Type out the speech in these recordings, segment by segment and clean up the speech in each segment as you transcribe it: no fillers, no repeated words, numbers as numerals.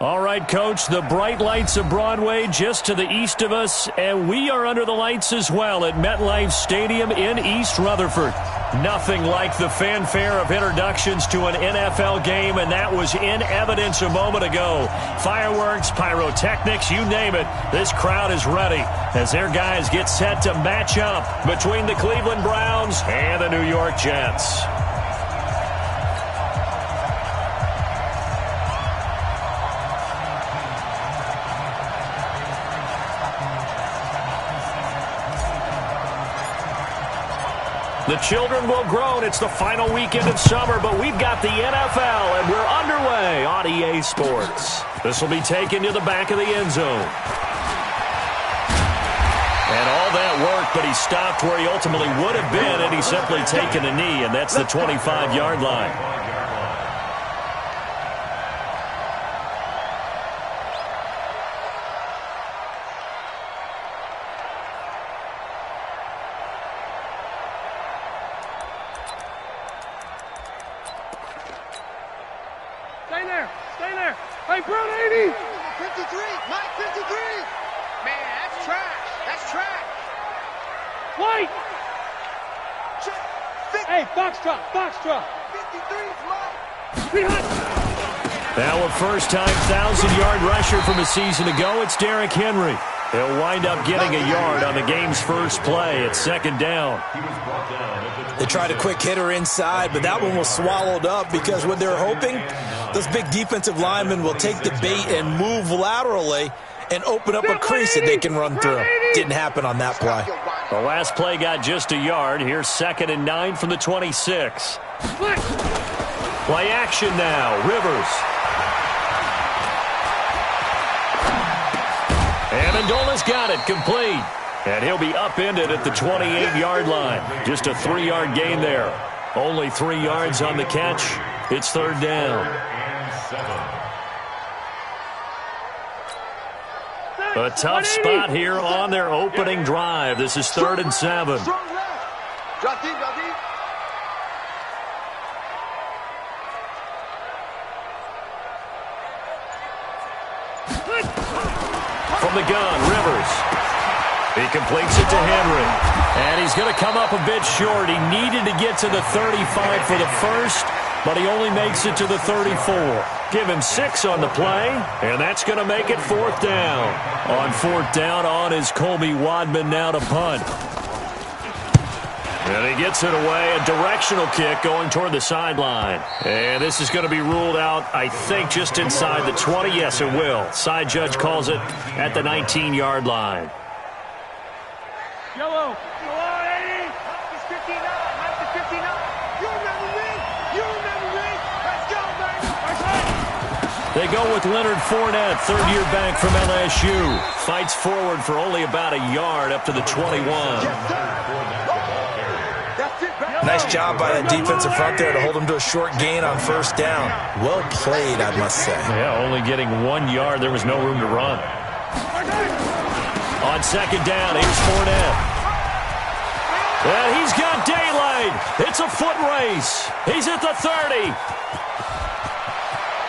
All right, Coach, the bright lights of Broadway just to the east of us, and we are under the lights as well at MetLife Stadium in East Rutherford. Nothing like the fanfare of introductions to an NFL game, and that was in evidence a moment ago. Fireworks, pyrotechnics, you name it. This crowd is ready as their guys get set to match up between the Cleveland Browns and the New York Jets. The children will groan. It's the final weekend of summer, but we've got the NFL, and we're underway on EA Sports. This will be taken to the back of the end zone. And all that work, but he stopped where he ultimately would have been, and he's simply taken a knee, and that's the 25-yard line. Stay there. Hey, Brown 80. 53. Mike 53. Man, that's trash. That's trash. White. Hey, Foxtrot. 53's Mike. Now a first-time 1,000-yard rusher from a season ago. It's Derrick Henry. He'll wind up getting a yard on the game's first play. It's second down. They tried a quick hitter inside, but that one was swallowed up because what they're hoping, those big defensive linemen will take the bait and move laterally and open up a crease that they can run through. Didn't happen on that play. The last play got just a yard. Here's 2nd and 9 from the 26. Play action now. Rivers. Amendola's got it, complete. And he'll be upended at the 28-yard line. Just a 3-yard gain there. Only 3 yards on the catch. It's third down. A tough spot here on their opening drive. This is 3rd and 7. From the gun, Rivers. He completes it to Henry. And he's going to come up a bit short. He needed to get to the 35 for the first, but he only makes it to the 34. Give him 6 on the play, and that's going to make it 4th down. On 4th down, on is Colby Wadman now to punt. And he gets it away, a directional kick going toward the sideline. And this is going to be ruled out, I think, just inside the 20. Yes, it will. Side judge calls it at the 19-yard line. Yellow. 80. He's 59. Mike is 59. You remember me? You remember me? Let's go, baby. They go with Leonard Fournette, third-year back from LSU. Fights forward for only about a yard up to the 21. Nice job by that defensive front there to hold him to a short gain on first down. Well played, I must say. Yeah, only getting 1 yard. There was no room to run. On second down, here's Fournette. And he's got daylight. It's a foot race. He's at the 30.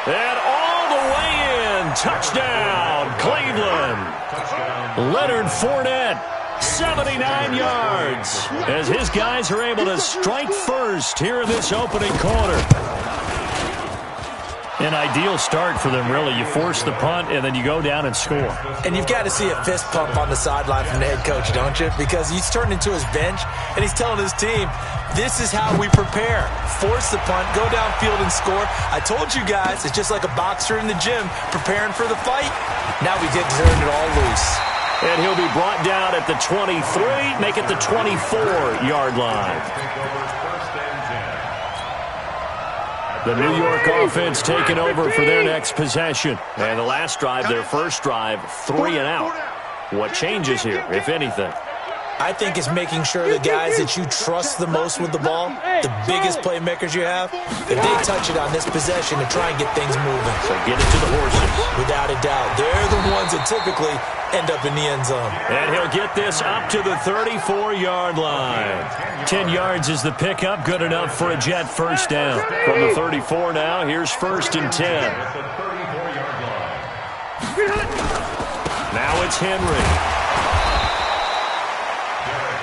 And all the way in. Touchdown, Cleveland. Leonard Fournette. 79 yards as his guys are able to strike first here in this opening quarter. An ideal start for them, really. You force the punt, and then you go down and score. And you've got to see a fist pump on the sideline from the head coach, don't you? Because he's turned into his bench, and he's telling his team, this is how we prepare. Force the punt, go downfield and score. I told you guys, it's just like a boxer in the gym preparing for the fight. Now we get to turn it all loose. And he'll be brought down at the 23, make it the 24-yard line. The New York offense taking over for their next possession. And the last drive, their first drive, 3 and out. What changes here, if anything? I think it's making sure the guys that you trust the most with the ball, the biggest playmakers you have, that they touch it on this possession to try and get things moving. So get it to the horses. Without a doubt. They're the ones that typically end up in the end zone. And he'll get this up to the 34-yard line. 10 yards is the pickup, good enough for a Jet first down. From the 34 now, here's 1st and 10. Now it's Henry.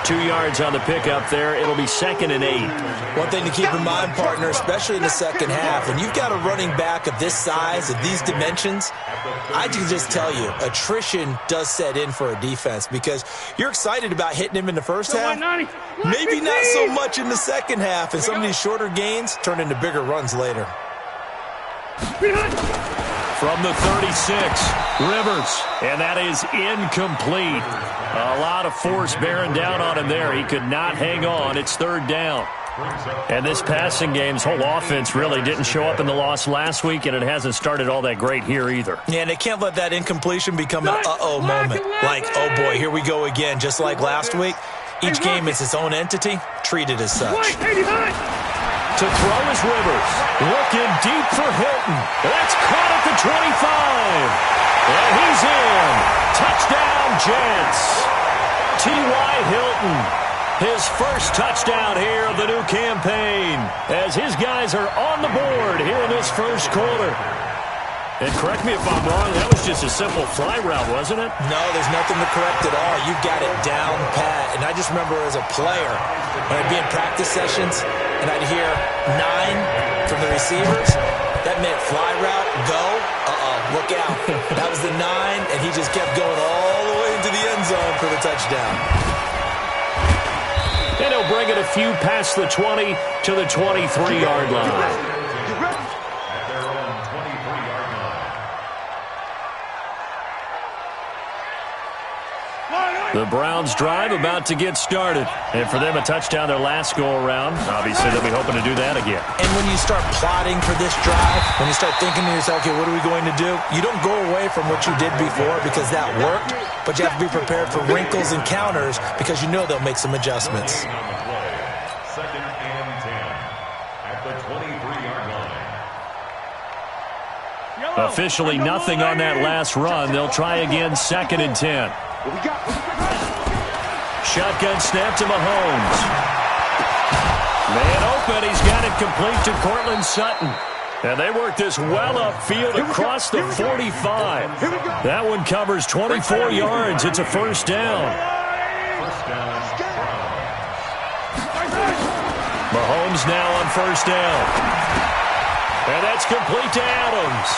2 yards on the pickup there. It'll be 2nd and 8. One thing to keep in mind, partner, especially in the second half, when you've got a running back of this size, of these dimensions, I can just tell you, attrition does set in for a defense because you're excited about hitting him in the first half. Maybe not so much in the second half, and some of these shorter gains turn into bigger runs later. From the 36, Rivers, and that is incomplete. A lot of force bearing down on him there. He could not hang on. It's 3rd down. And this passing game's whole offense really didn't show up in the loss last week, and it hasn't started all that great here either. Yeah, and they can't let that incompletion become an uh-oh moment. Like, oh boy, here we go again, just like last week. Each game is its own entity, treated as such. To throw is Rivers. Looking deep for Hilton. That's caught at the 25. And he's in. Touchdown, Jets. T.Y. Hilton. His first touchdown here of the new campaign. As his guys are on the board here in this first quarter. And correct me if I'm wrong, that was just a simple fly route, wasn't it? No, there's nothing to correct at all. You got it down pat. And I just remember as a player, when I'd be in practice sessions, and I'd hear 9 from the receivers, that meant fly route, go, look out. That was the 9, and he just kept going all the way into the end zone for the touchdown. And he'll bring it a few past the 20 to the 23-yard line. The Browns drive about to get started. And for them, a touchdown their last go-around. Obviously, they'll be hoping to do that again. And when you start plotting for this drive, when you start thinking to yourself, okay, what are we going to do? You don't go away from what you did before because that worked, but you have to be prepared for wrinkles and counters because you know they'll make some adjustments. 2nd and 10 at the 23-yard line. Officially nothing on that last run. They'll try again, 2nd and 10. Shotgun snap to Mahomes. Man open. He's got it complete to Cortland Sutton. And they work this well upfield across the 45. That one covers 24 yards. It's a first down. Mahomes now on first down. And that's complete to Adams.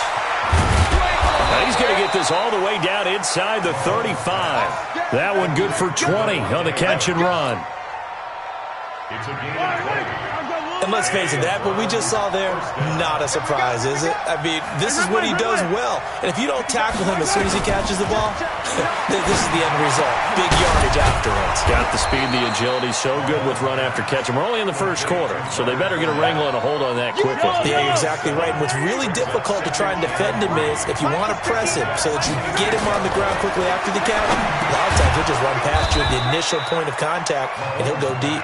And he's going to get this all the way down inside the 35. That one good for 20 on the catch and run. It's a gain of 20. And let's face it, that what we just saw there, not a surprise, is it? I mean, this is what he does well. And if you don't tackle him as soon as he catches the ball, this is the end result. Big yardage afterwards. Got the speed, the agility, so good with run after catch. And we're only in the first quarter, so they better get a wrangle and a hold on that quickly. Yeah, you're exactly right. And what's really difficult to try and defend him is if you want to press him so that you get him on the ground quickly after the count, a lot of times he'll just run past you at the initial point of contact, and he'll go deep.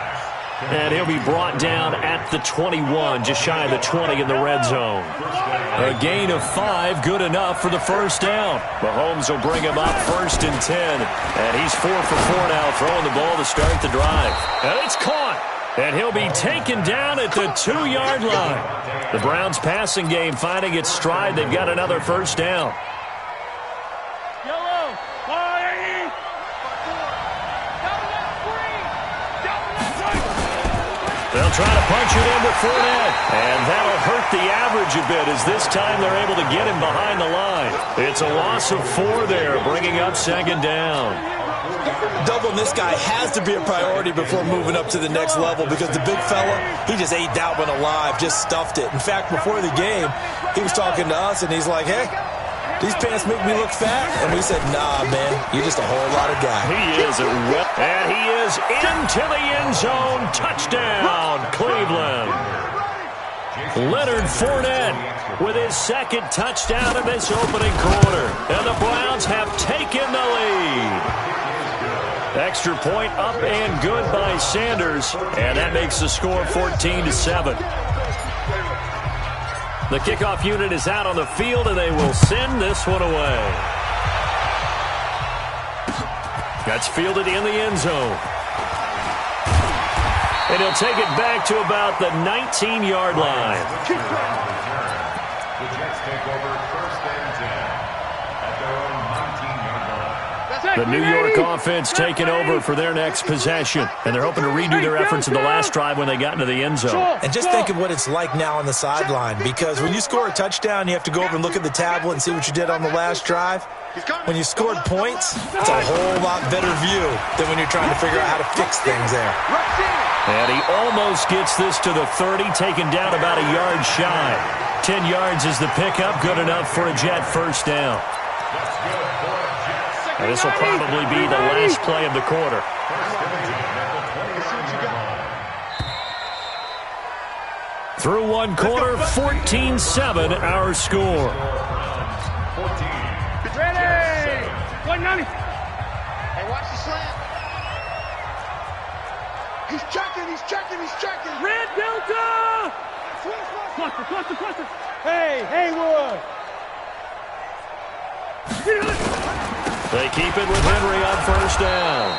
And he'll be brought down at the 21, just shy of the 20 in the red zone. A gain of 5, good enough for the first down. Mahomes will bring him up 1st and 10. And he's 4 for 4 now, throwing the ball to start the drive. And it's caught. And he'll be taken down at the 2-yard line. The Browns passing game finding its stride. They've got another first down. They'll They'll try to punch it into Fournette. And that'll hurt the average a bit as this time they're able to get him behind the line. It's a loss of 4 there, bringing up second down. Doubling this guy has to be a priority before moving up to the next level because the big fella, he just ate that one alive, just stuffed it. In fact, before the game, he was talking to us, and he's like, hey, these pants make me look fat? And we said, nah, man, you're just a whole lot of guy. He is and he is into the end zone. Touchdown, Cleveland. Leonard Fournette with his second touchdown in this opening quarter. And the Browns have taken the lead. Extra point up and good by Sanders. And that makes the score 14-7. The kickoff unit is out on the field, and they will send this one away. That's fielded in the end zone. And he'll take it back to about the 19-yard line. The Jets take over first and 10 at their own 19-yard line. The New York offense taking over for their next possession. And they're hoping to redo their efforts in the last drive when they got into the end zone. And just think of what it's like now on the sideline, because when you score a touchdown, you have to go over and look at the tablet and see what you did on the last drive. When you scored points, it's a whole lot better view than when you're trying to figure out how to fix things there. And he almost gets this to the 30, taken down about a yard shy. 10 yards is the pickup, good enough for a Jet first down. And this will probably be the last play of the quarter. Through one quarter, 14-7 our score. Ready! 190. Hey, watch the slant. He's checking. Red Delta! Cluster. Hey, Haywood! They keep it with Henry on first down.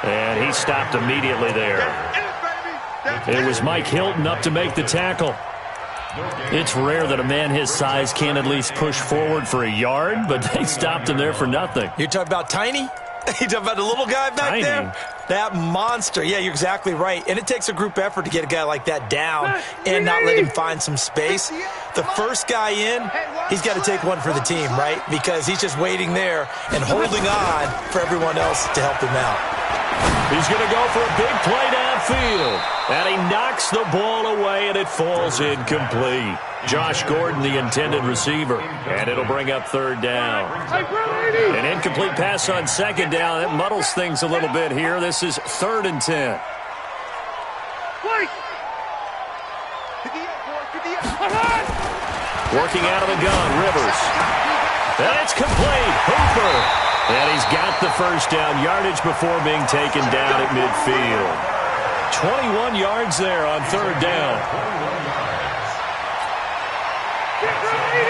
And he stopped immediately there. It was Mike Hilton up to make the tackle. It's rare that a man his size can at least push forward for a yard, but they stopped him there for nothing. You're talking about Tiny? You're talking about the little guy back there? That monster. Yeah, you're exactly right. And it takes a group effort to get a guy like that down and not let him find some space. The first guy in, he's got to take one for the team, right? Because he's just waiting there and holding on for everyone else to help him out. He's going to go for a big play downfield. And he knocks the ball away, and it falls incomplete. Josh Gordon, the intended receiver. And it'll bring up third down. An incomplete pass on second down. That muddles things a little bit here. This is 3rd and 10. Working out of the gun, Rivers. And it's complete. Hooper. And he's got the first down, yardage before being taken down at midfield. 21 yards there on 3rd down.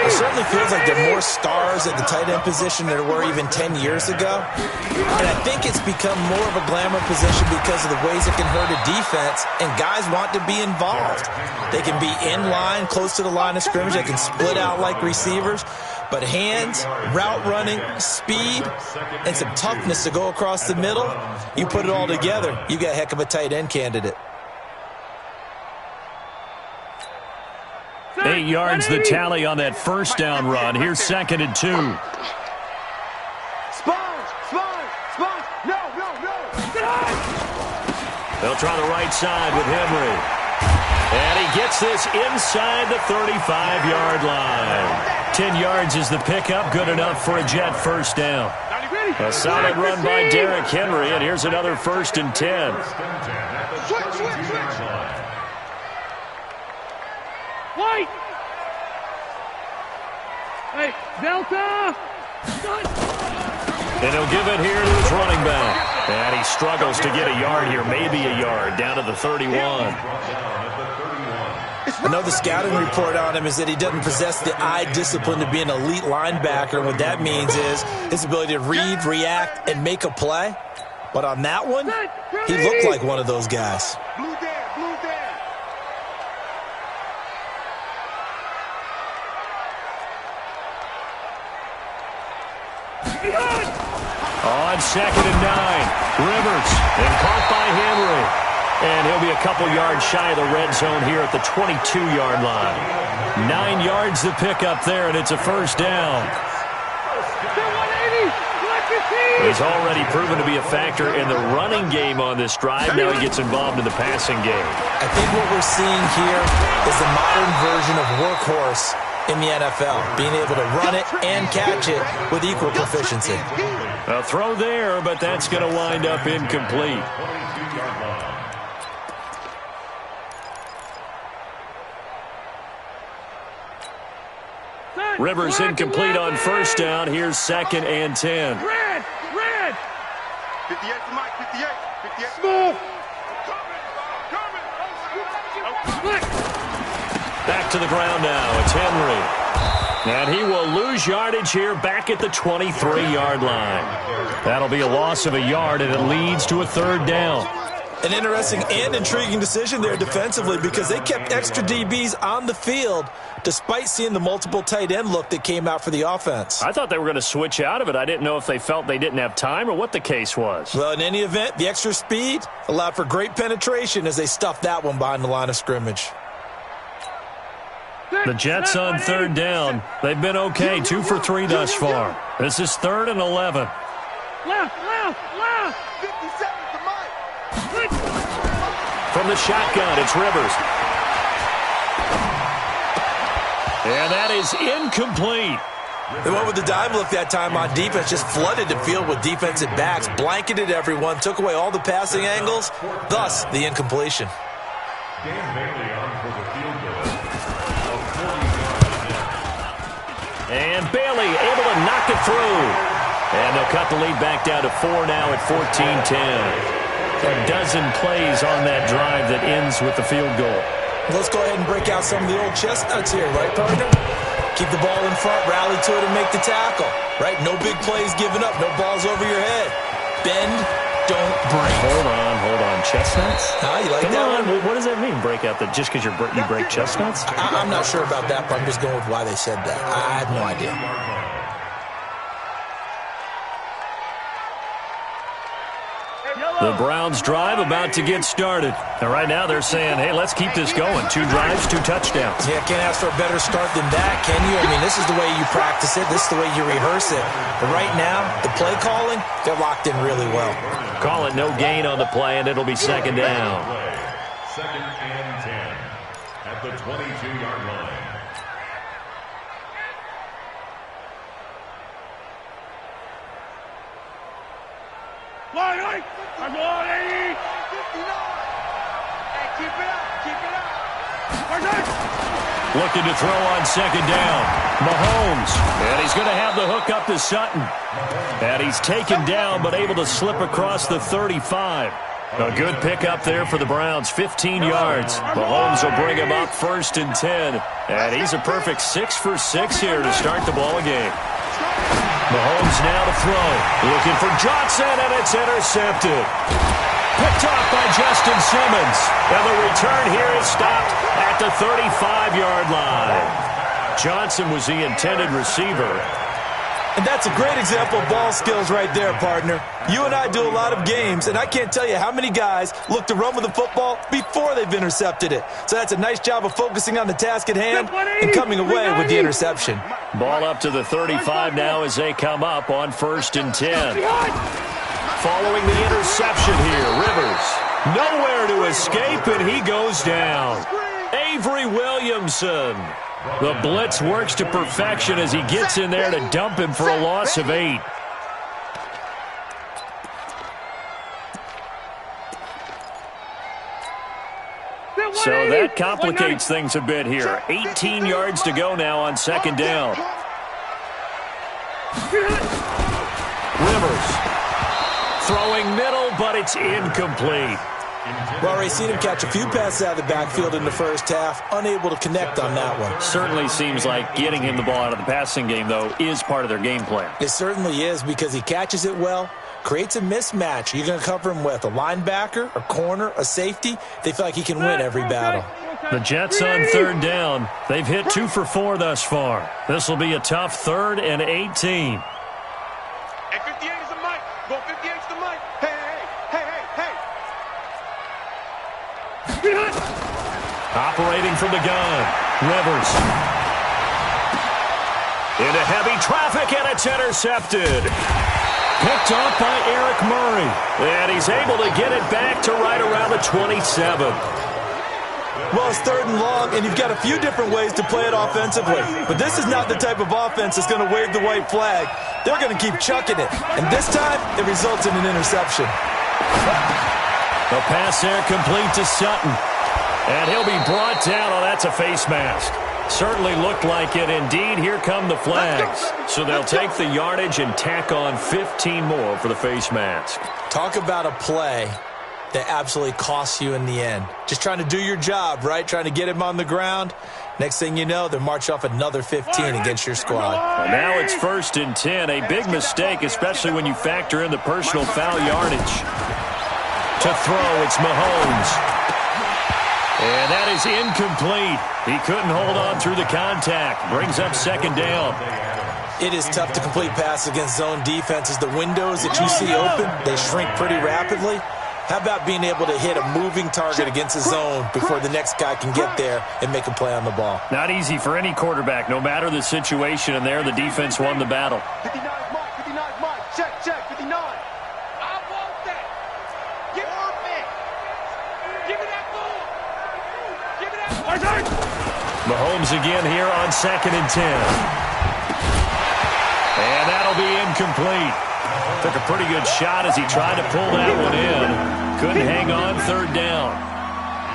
It certainly feels like there are more stars at the tight end position than there were even 10 years ago. And I think it's become more of a glamour position because of the ways it can hurt a defense, and guys want to be involved. They can be in line, close to the line of scrimmage. They can split out like receivers. But hands, route running, speed, and some toughness to go across the middle, you put it all together, you got a heck of a tight end candidate. 8 yards the tally on that first down run. Here's 2nd and 2. Spons. No. They'll try the right side with Henry. And he gets this inside the 35-yard line. 10 yards is the pickup, good enough for a Jet first down. A solid run by Derrick Henry, and here's another 1st and 10. White! Hey, Delta! And he'll give it here to his running back. And he struggles to get a yard here, maybe a yard, down to the 31. Another scouting report on him is that he doesn't possess the eye discipline to be an elite linebacker. What that means is his ability to read, react, and make a play. But on that one, he looked like one of those guys. Blue there. On 2nd and 9, Rivers, and caught by Henry. And he'll be a couple yards shy of the red zone here at the 22-yard line. 9 yards to pick up there, and it's a first down. He's already proven to be a factor in the running game on this drive. Now he gets involved in the passing game. I think what we're seeing here is the modern version of workhorse in the NFL, being able to run it and catch it with equal proficiency. A throw there, but that's going to wind up incomplete. Rivers incomplete on first down. Here's 2nd and 10. Red! 58 to Mike, 58. 58. Smooth! Back to the ground now. It's Henry. And he will lose yardage here back at the 23-yard line. That'll be a loss of a yard, and it leads to a 3rd down. An interesting and intriguing decision there defensively because they kept extra DBs on the field despite seeing the multiple tight end look that came out for the offense. I thought they were going to switch out of it. I didn't know if they felt they didn't have time or what the case was. Well, in any event, the extra speed allowed for great penetration as they stuffed that one behind the line of scrimmage. The Jets on 3rd down. They've been okay, 2 for 3 thus far. This is 3rd and 11. Left! 57 to Mike. From the shotgun, it's Rivers. And that is incomplete. They went with the dive look that time on defense, just flooded the field with defensive backs, blanketed everyone, took away all the passing angles, thus the incompletion. Dan Bailey on for the field goal. And Bailey able to knock it through. And they'll cut the lead back down to 4 now at 14-10. A dozen plays on that drive that ends with the field goal. Let's go ahead and break out some of the old chestnuts here, right, partner? Keep the ball in front, rally to it, and make the tackle, right? No big plays given up, no balls over your head. Bend, don't break. Hold on. Chestnuts? You like Come that on. one? What does that mean, break out? That just because you break chestnuts? I'm not sure about that, but I'm just going with why they said that. I have no idea. The Browns drive about to get started. And right now they're saying, hey, let's keep this going. 2 drives, 2 touchdowns. Yeah, can't ask for a better start than that, can you? I mean, this is the way you practice it. This is the way you rehearse it. But right now, the play calling, they're locked in really well. Call it no gain on the play, and it'll be 2nd down. 2nd and 10 at the 22-yard line. Line! I'm on 80! 59. Hey, keep it up. Looking to throw on 2nd down. Mahomes. And he's going to have the hook up to Sutton. And he's taken down but able to slip across the 35. A good pickup there for the Browns. 15 yards. Mahomes will bring him up 1st and 10. And he's a perfect 6 for 6 here to start the ball game. Mahomes now to throw. Looking for Johnson, and it's intercepted. Picked off by Justin Simmons. And the return here is stopped at the 35-yard line. Johnson was the intended receiver. And that's a great example of ball skills right there, partner. You and I do a lot of games, and I can't tell you how many guys look to run with the football before they've intercepted it. So that's a nice job of focusing on the task at hand and coming away with the interception. Ball up to the 35 now as they come up on 1st and 10. Following the interception here, Rivers nowhere to escape, and he goes down. Avery Williamson. The blitz works to perfection as he gets in there to dump him for a loss of 8. So that complicates things a bit here. 18 yards to go now on 2nd down. Rivers throwing middle, but it's incomplete. We've already seen him catch a few passes out of the backfield in the first half, unable to connect on that one. Certainly seems like getting him the ball out of the passing game, though, is part of their game plan. It certainly is because he catches it well, creates a mismatch. You're going to cover him with a linebacker, a corner, a safety. They feel like he can win every battle. The Jets on 3rd down. They've hit 2 for 4 thus far. This will be a tough 3rd and 18. Hey, 58 is the mic. Go 58 is the mic. Hey. Operating from the gun, Rivers. Into heavy traffic, and it's intercepted. Picked off by Eric Murray. And he's able to get it back to right around the 27. Well, it's 3rd and long, and you've got a few different ways to play it offensively. But this is not the type of offense that's going to wave the white flag. They're going to keep chucking it. And this time, it results in an interception. The pass there complete to Sutton. And he'll be brought down. Oh, that's a face mask. Certainly looked like it. Indeed, here come the flags. So they'll take the yardage and tack on 15 more for the face mask. Talk about a play that absolutely costs you in the end. Just trying to do your job, right? Trying to get him on the ground. Next thing you know, they'll march off another 15 against your squad. Well, now it's 1st and 10. A big mistake, especially when you factor in the personal foul yardage. To throw, it's Mahomes. And that is incomplete. He couldn't hold on through the contact. Brings up 2nd down. It is tough to complete passes against zone defenses. The windows that you see open, they shrink pretty rapidly. How about being able to hit a moving target against a zone before the next guy can get there and make a play on the ball? Not easy for any quarterback, no matter the situation. And there, the defense won the battle. 59 Mike, 59 Mike. Check, 59. I want that. Give me. Give me that ball. Give me that ball. Mahomes again here on 2nd and 10. And that'll be incomplete. Took a pretty good shot as he tried to pull that one in. Couldn't hang on 3rd down.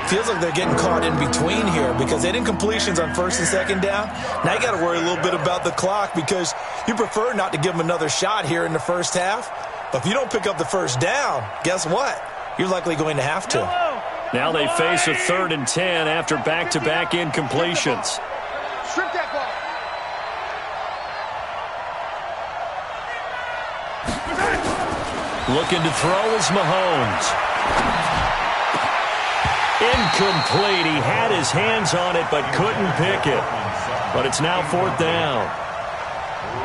Feels like they're getting caught in between here because they did incompletions on 1st and 2nd down. Now you got to worry a little bit about the clock because you prefer not to give them another shot here in the 1st half. But if you don't pick up the 1st down, guess what? You're likely going to have to. Now they face a 3rd and 10 after back-to-back incompletions. Strip that ball. Looking to throw is Mahomes. Incomplete. He had his hands on it but couldn't pick it. But it's now 4th down.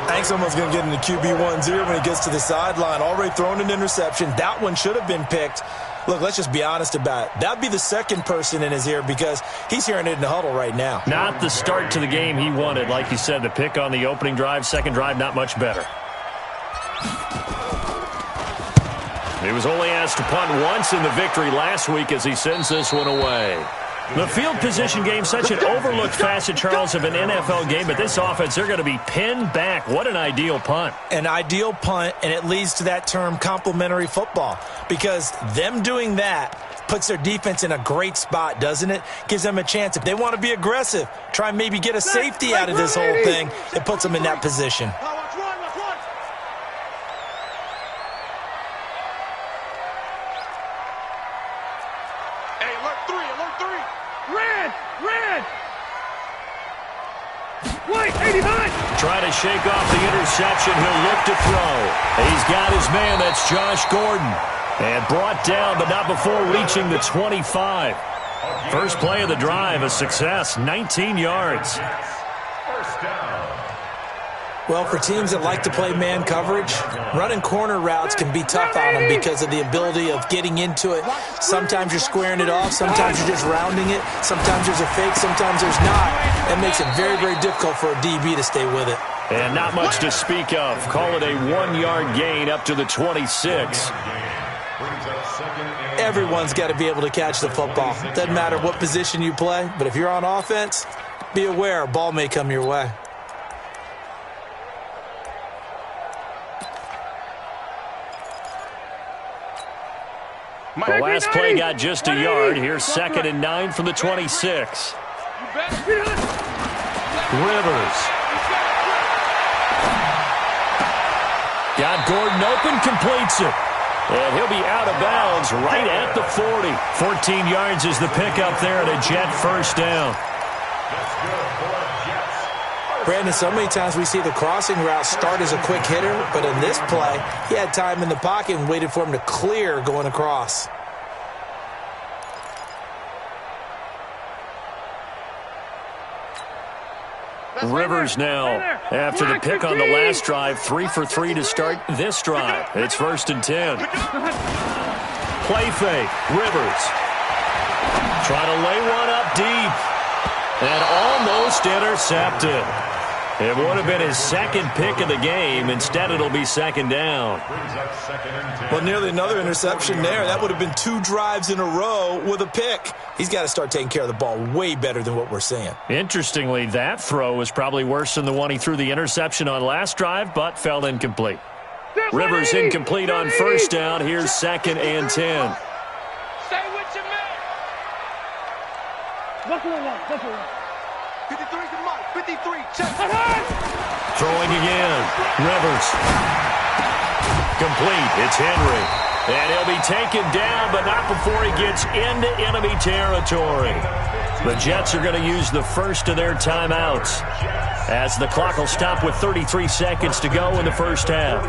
I think someone's going to get into QB1-0 when he gets to the sideline. Already thrown an interception. That one should have been picked. Look, let's just be honest about it. That'd be the 2nd person in his ear because he's hearing it in the huddle right now. Not the start to the game he wanted. Like you said, the pick on the opening drive, 2nd drive, not much better. He was only asked to punt once in the victory last week as he sends this one away. The field position game, such an overlooked facet, Charles, of an NFL game, but this offense, they're going to be pinned back. What an ideal punt. An ideal punt, and it leads to that term complementary football because them doing that puts their defense in a great spot, doesn't it? Gives them a chance. If they want to be aggressive, try and maybe get a safety out of this whole thing, it puts them in that position. Trying to shake off the interception. He'll look to throw. He's got his man. That's Josh Gordon. And brought down, but not before reaching the 25. First play of the drive, a success, 19 yards. Well, for teams that like to play man coverage, running corner routes can be tough on them because of the ability of getting into it. Sometimes you're squaring it off. Sometimes you're just rounding it. Sometimes there's a fake. Sometimes there's not. That makes it very, very difficult for a DB to stay with it. And not much to speak of. Call it a 1-yard gain up to the 26. Everyone's got to be able to catch the football. Doesn't matter what position you play, but if you're on offense, be aware a ball may come your way. The last play got just a yard. Here's 2nd and 9 from the 26. Rivers. Got Gordon open, completes it. And he'll be out of bounds right at the 40. 14 yards is the pickup there, and a Jet 1st down. Brandon, so many times we see the crossing route start as a quick hitter, but in this play, he had time in the pocket and waited for him to clear going across. Rivers now, after the pick on the last drive, 3 for 3 to start this drive. It's 1st and 10. Play fake, Rivers. Trying to lay one up deep. And almost intercepted. It would have been his second pick of the game. Instead, it'll be second down. Well, nearly another interception there. That would have been 2 drives in a row with a pick. He's got to start taking care of the ball way better than what we're seeing. Interestingly, that throw was probably worse than the one he threw the interception on last drive, but fell incomplete. Rivers incomplete on first down. Here's second and 10. Stay with your man. Buffalo one, Buffalo one. 53 to Mike. 53. Check. Throwing again. Rivers. Complete. It's Henry. And he'll be taken down, but not before he gets into enemy territory. The Jets are going to use the first of their timeouts, as the clock will stop with 33 seconds to go in the first half.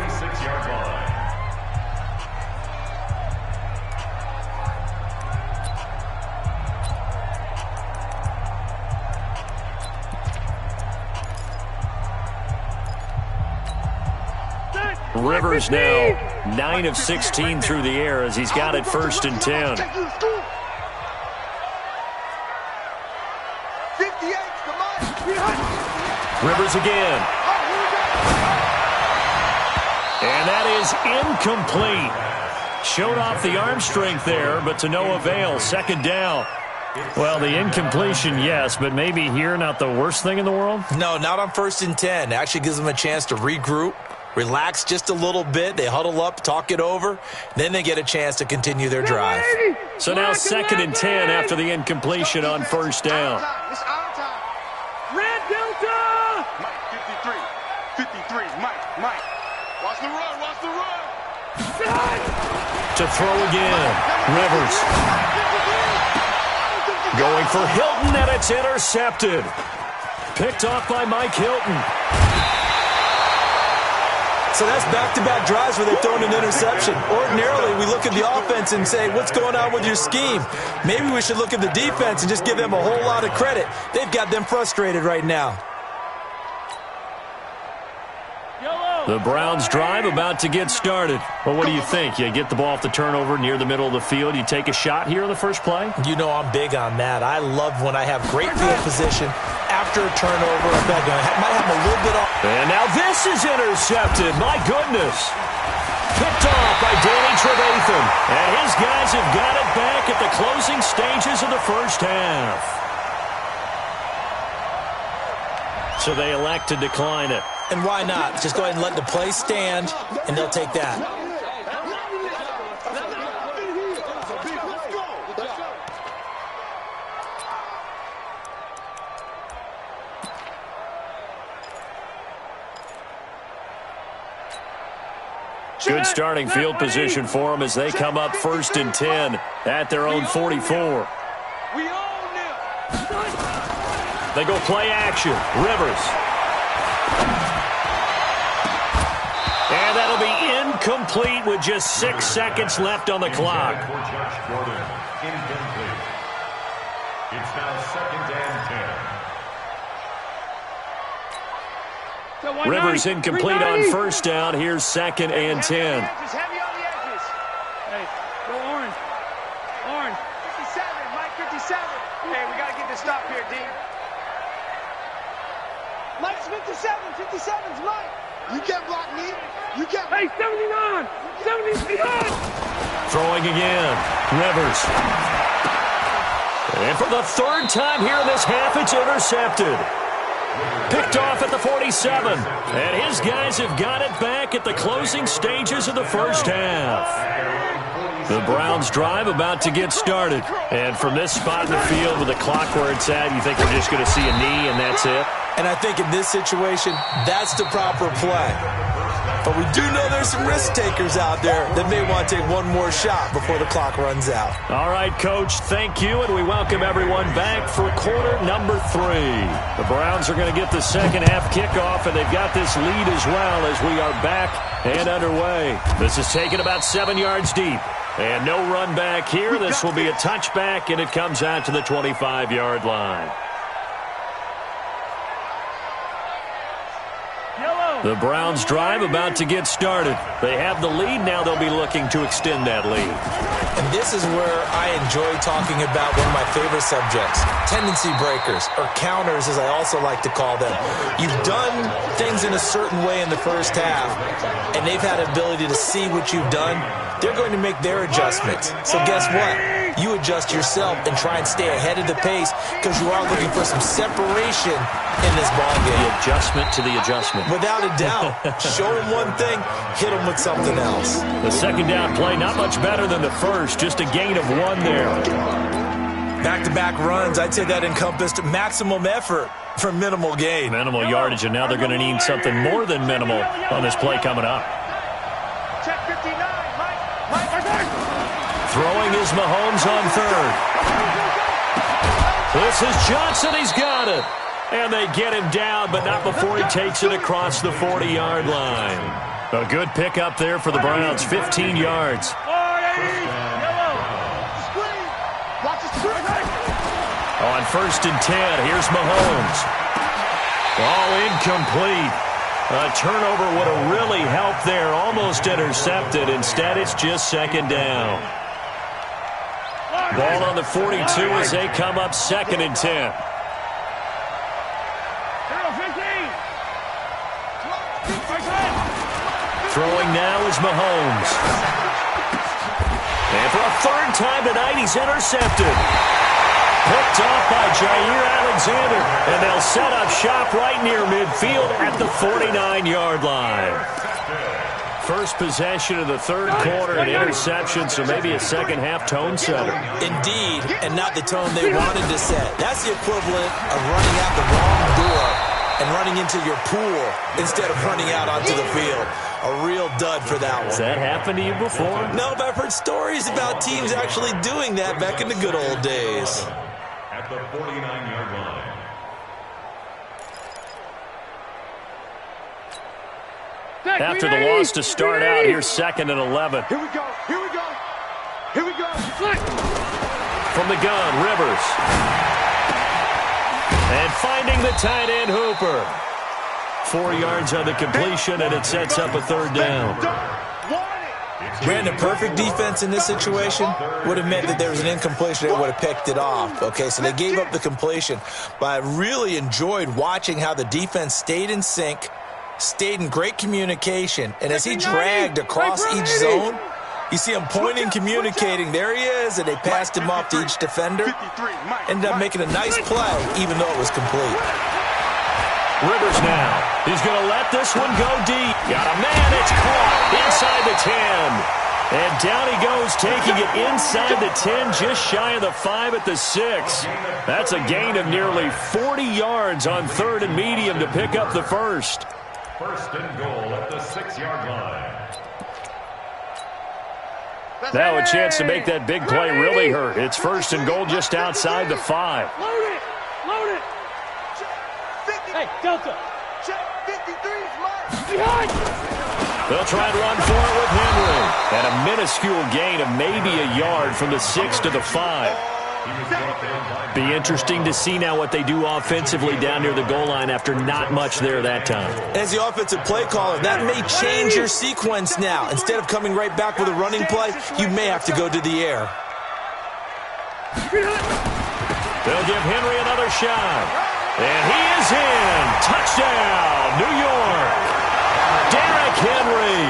Rivers now 9 of 16 through the air as he's got it first and 10. 58 to Mike. Rivers again. And that is incomplete. Showed off the arm strength there, but to no avail. Second down. Well, the incompletion, yes, but maybe here not the worst thing in the world? No, not on first and 10. It actually gives them a chance to regroup, relax just a little bit. They huddle up, talk it over. Then they get a chance to continue their drive. So now second and 10 after the incompletion on first down. It's our time. Red Delta! Mike, 53. 53. Mike. Watch the run. Watch the run. To throw again. Rivers. Going for Hilton, and it's intercepted. Picked off by Mike Hilton. So that's back-to-back drives where they've thrown an interception. Ordinarily, we look at the offense and say, what's going on with your scheme? Maybe we should look at the defense and just give them a whole lot of credit. They've got them frustrated right now. The Browns drive about to get started. Well, what do you think? You get the ball off the turnover near the middle of the field. You take a shot here in the first play? You know I'm big on that. I love when I have great field position after a turnover. I might have a little bit off. And now this is intercepted. My goodness. Picked off by Danny Trevathan. And his guys have got it back at the closing stages of the first half. So they elect to decline it. And why not? Just go ahead and let the play stand, and they'll take that. Good starting field position for them as they come up first and 10 at their own 44. We own them. They go play action. Rivers. And that'll be incomplete with just 6 seconds left on the clock. It's now second and 10. Rivers incomplete on first down. Here's second and 10. Heavy on the edges. Hey, go orange. Orange. 57, Mike, 57. Hey, we got to get this stop here, D. Mike's 57. 57's Mike. You can't block me. You can't. Hey, 79! 79! Throwing again. Rivers. And for the third time here in this half, it's intercepted. Picked off at the 47. And his guys have got it back at the closing stages of the first half. The Browns drive about to get started. And from this spot in the field with the clock where it's at, you think we're just going to see a knee and that's it? And I think in this situation, that's the proper play. But we do know there's some risk takers out there that may want to take one more shot before the clock runs out. All right, Coach, thank you, and we welcome everyone back for quarter number 3. The Browns are going to get the second half kickoff, and they've got this lead as well as we are back and underway. This is taken about 7 yards deep, and no run back here. This will be a touchback, and it comes out to the 25-yard line. Yellow! The Browns drive about to get started. They have the lead. Now they'll be looking to extend that lead. And this is where I enjoy talking about one of my favorite subjects, tendency breakers, or counters as I also like to call them. You've done things in a certain way in the first half, and they've had the ability to see what you've done. They're going to make their adjustments. So guess what? You adjust yourself and try and stay ahead of the pace because you are looking for some separation in this ball game. The adjustment to the adjustment. Without a doubt. Show them one thing, hit them with something else. The second down play, not much better than the first, just a gain of 1 there. Back-to-back runs, I'd say that encompassed maximum effort for minimal gain. Minimal yardage, and now they're going to need something more than minimal on this play coming up. Check 59, Mike. Throwing is Mahomes on third. This is Johnson. He's got it. And they get him down, but not before he takes it across the 40-yard line. A good pickup there for the Browns, 15 yards. On 1st and 10, here's Mahomes. All incomplete. A turnover would have really helped there, almost intercepted. Instead, it's just second down. Ball on the 42 as they come up 2nd and 10. Throwing now is Mahomes. And for a 3rd time tonight, he's intercepted. Picked off by Jair Alexander. And they'll set up shop right near midfield at the 49-yard line. First possession of the 3rd quarter, an interception, so maybe a second-half tone setter. Indeed, and not the tone they wanted to set. That's the equivalent of running out the wrong door and running into your pool instead of running out onto the field. A real dud for that one. Has that happened to you before? No, but I've heard stories about teams actually doing that back in the good old days. At the 49-yard line. After the loss to start out, here's 2nd and 11. Here we go. From the gun, Rivers. And finding the tight end, Hooper. 4 yards on the completion, and it sets up a 3rd down. Brandon, perfect defense in this situation would have meant that there was an incompletion that would have picked it off. Okay, so they gave up the completion. But I really enjoyed watching how the defense stayed in sync, stayed in great communication, and as he dragged across each zone, you see him pointing, communicating. There he is, and they passed him off to each defender. Ended up making a nice play, even though it was complete. Rivers now. He's going to let this one go deep. Got a man. It's caught inside the 10. And down he goes, taking it inside the 10, just shy of the 5 at the 6. That's a gain of nearly 40 yards on 3rd and medium to pick up the first. 1st and goal at the 6-yard line. Now a chance to make that big play really hurt. It's 1st and goal just outside the 5. Load it. Hey, Delta. Check 53's Mike. Behind. They'll try and run for it with Henry. And a minuscule gain of maybe a yard from the 6 to the 5. Be interesting to see now what they do offensively down near the goal line after not much there that time. As the offensive play caller, that may change your sequence now. Instead of coming right back with a running play, you may have to go to the air. They'll give Henry another shot. And he is in. Touchdown, New York. Derrick Henry,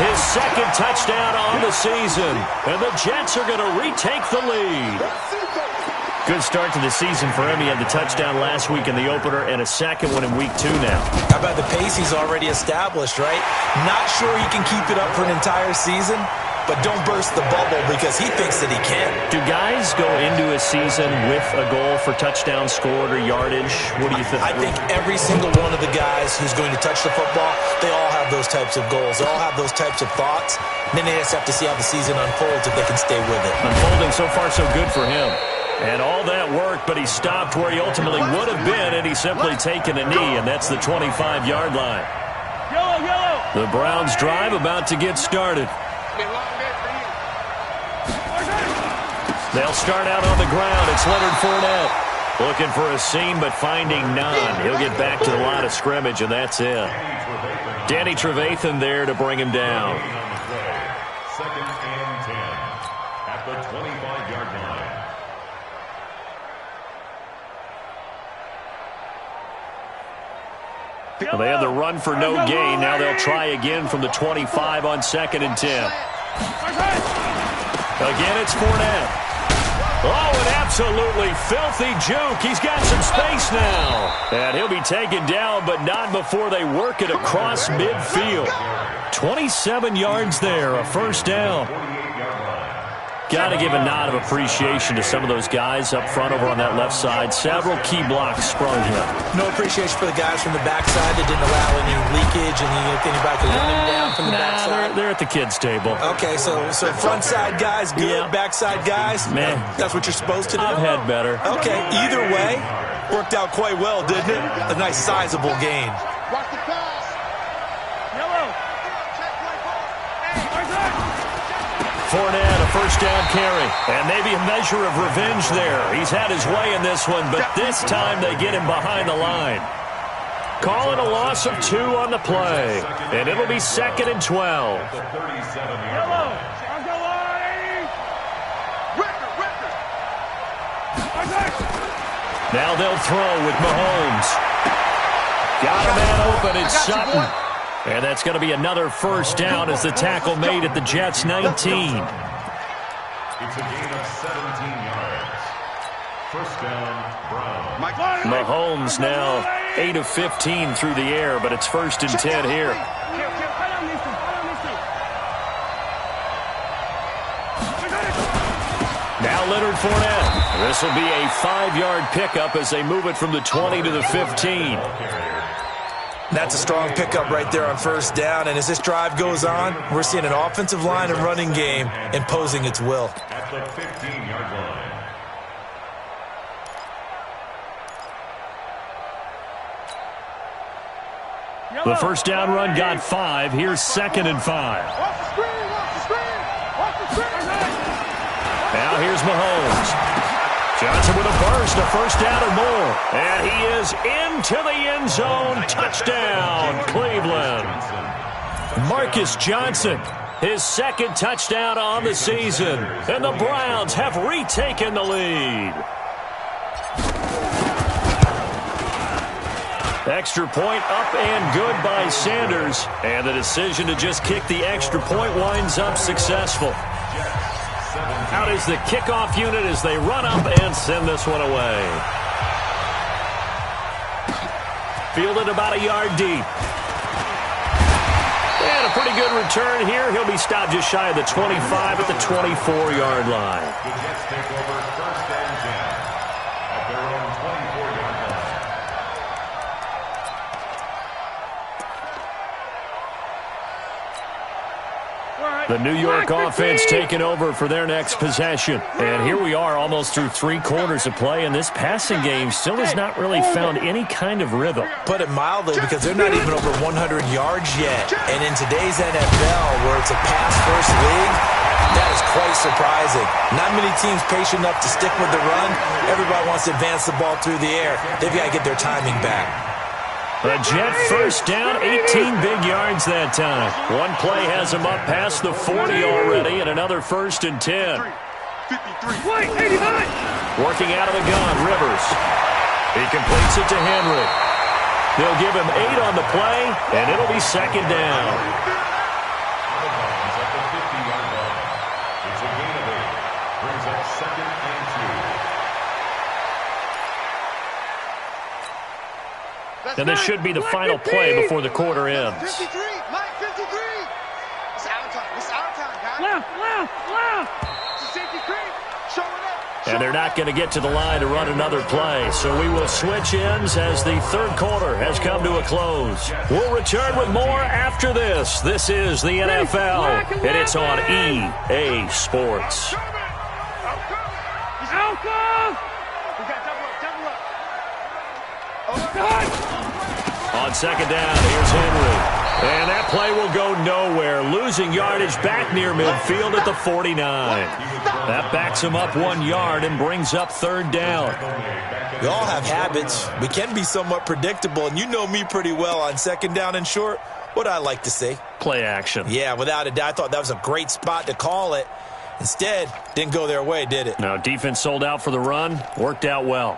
his 2nd touchdown on the season. And the Jets are going to retake the lead. Good start to the season for him. He had the touchdown last week in the opener and a 2nd one in week 2 now. How about the pace he's already established, right? Not sure he can keep it up for an entire season, but don't burst the bubble because he thinks that he can. Do guys go into a season with a goal for touchdown scored or yardage? What do you think? I think every single one of the guys who's going to touch the football, they all have those types of goals. They all have those types of thoughts. And then they just have to see how the season unfolds if they can stay with it. Unfolding so far so good for him. And all that work, but he stopped where he ultimately would have been, and he's simply taken a knee, and that's the 25-yard line. Yellow. The Browns drive about to get started. They'll start out on the ground. It's Leonard Fournette. Looking for a seam, but finding none. He'll get back to the line of scrimmage, and that's it. Danny Trevathan there to bring him down. Second and 10 at the 25-yard line. Well, they had the run for no gain. Now they'll try again from the 25 on 2nd and 10. Again, it's Fournette. Oh, an absolutely filthy juke. He's got some space now. And he'll be taken down, but not before they work it across midfield. 27 yards there, a first down. Got to give a nod of appreciation to some of those guys up front over on that left side. Several key blocks sprung here. No appreciation for the guys from the backside that didn't allow any leakage and anybody could run them down from the backside. They're at the kids' table. Okay, so front side guys good, yeah. Backside guys, man, that's what you're supposed to do. I've had better. Okay, either way, worked out quite well, didn't it? A nice sizable gain. Watch the pass. Yellow. Fournette, a first down carry. And maybe a measure of revenge there. He's had his way in this one, but this time they get him behind the line. Calling a loss of 2 on the play. And it'll be 2nd and 12. Yellow. Now they'll throw with Mahomes. Got a man open. It's Sutton. And that's going to be another first down as the tackle made at the Jets' 19. It's a gain of 17 yards. First down, Brown. Mahomes now 8 of 15 through the air, but it's 1st and 10 here. Now Leonard Fournette. This will be a 5-yard pickup as they move it from the 20 to the 15. That's a strong pickup right there on first down, and as this drive goes on, we're seeing an offensive line and running game imposing its will. At the 15-yard line. The first down run got 5. Here's 2nd and 5. Watch the screen, watch the screen, watch the screen. Now here's Mahomes. Johnson with a burst, a first down or more. And he is into the end zone. Touchdown, Cleveland. Marcus Johnson, his 2nd touchdown on the season. And the Browns have retaken the lead. Extra point up and good by Sanders. And the decision to just kick the extra point winds up successful. Out is the kickoff unit as they run up and send this one away. Fielded about a yard deep. And a pretty good return here. He'll be stopped just shy of the 25 at the 24-yard line. The Jets take over 1st and 10 at their own 24-yard line. The New York offense taking over for their next possession. And here we are almost through 3 quarters of play, and this passing game still has not really found any kind of rhythm. Put it mildly, because they're not even over 100 yards yet. And in today's NFL, where it's a pass-first league, that is quite surprising. Not many teams patient enough to stick with the run. Everybody wants to advance the ball through the air. They've got to get their timing back. The Jet first down, 18 big yards that time. One play has him up past the 40 already, and another 1st and 10. 53. Wait, 89. Working out of the gun, Rivers. He completes it to Henry. They'll give him 8 on the play, and it'll be 2nd down. At the 50-yard line. It's a gain of 8. Brings up 2nd and 2. And this should be the final play before the quarter ends. 53, Mike, 53. It's our time. It's our time, guys. Left. It's a safety screen. Show it up. And they're not going to get to the line to run another play. So we will switch ends as the 3rd quarter has come to a close. We'll return with more after this. This is the NFL, and it's on EA Sports. Outcome. We got double up. On 2nd down, here's Henry. And that play will go nowhere. Losing yardage back near midfield at the 49. That backs him up 1 yard and brings up 3rd down. We all have habits. We can be somewhat predictable, and you know me pretty well on 2nd down and short. What I like to see. Play action. Yeah, without a doubt. I thought that was a great spot to call it. Instead, didn't go their way, did it? No, defense sold out for the run. Worked out well.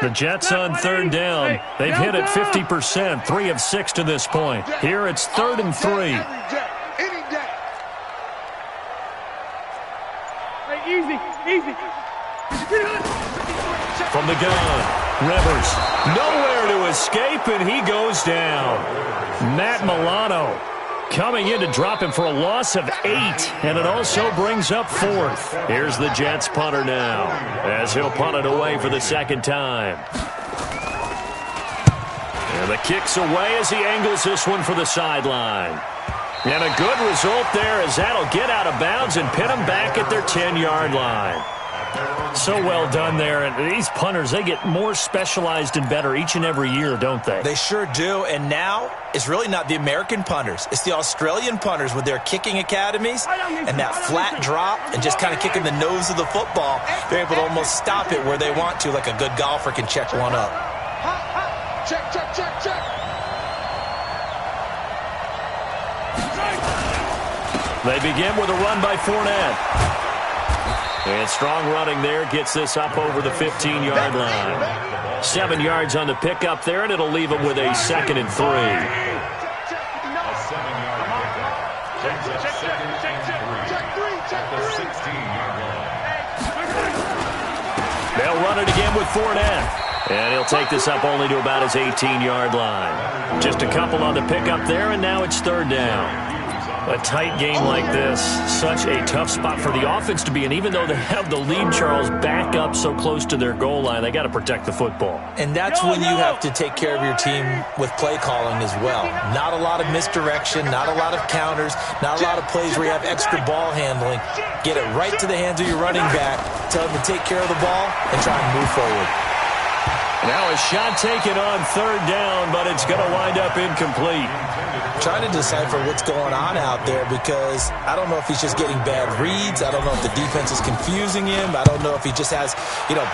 The Jets on third down. They've hit it 50%, 3 of 6 to this point. Here it's 3rd and 3. Hey, easy. From the gun, Rivers. Nowhere to escape, and he goes down. Matt Milano coming in to drop him for a loss of 8, and it also brings up 4th. Here's the Jets punter now, as he'll punt it away for the second time. And the kick's away as he angles this one for the sideline. And a good result there, as that'll get out of bounds and pin them back at their 10-yard line. So well done there. And these punters, they get more specialized and better each and every year, don't they? They sure do. And now it's really not the American punters. It's the Australian punters with their kicking academies and that flat drop and just kind of kicking the nose of the football. They're able to almost stop it where they want to, like a good golfer can check one up. Check. They begin with a run by Fournette. And strong running there gets this up over the 15-yard line. 7 yards on the pickup there, and it'll leave them with a 2nd and 3. They'll run it again with Fournette. And he'll take this up only to about his 18-yard line. Just a couple on the pickup there, and now it's 3rd down. A tight game like this, such a tough spot for the offense to be in. Even though they have the lead, Charles, back up so close to their goal line, they got to protect the football. And that's when you have to take care of your team with play calling as well. Not a lot of misdirection, not a lot of counters, not a lot of plays where you have extra ball handling. Get it right to the hands of your running back, tell them to take care of the ball, and try and move forward. Now a shot taken on 3rd down, but it's going to wind up incomplete. Trying to decipher what's going on out there, because I don't know if he's just getting bad reads. I don't know if the defense is confusing him. I don't know if he just has,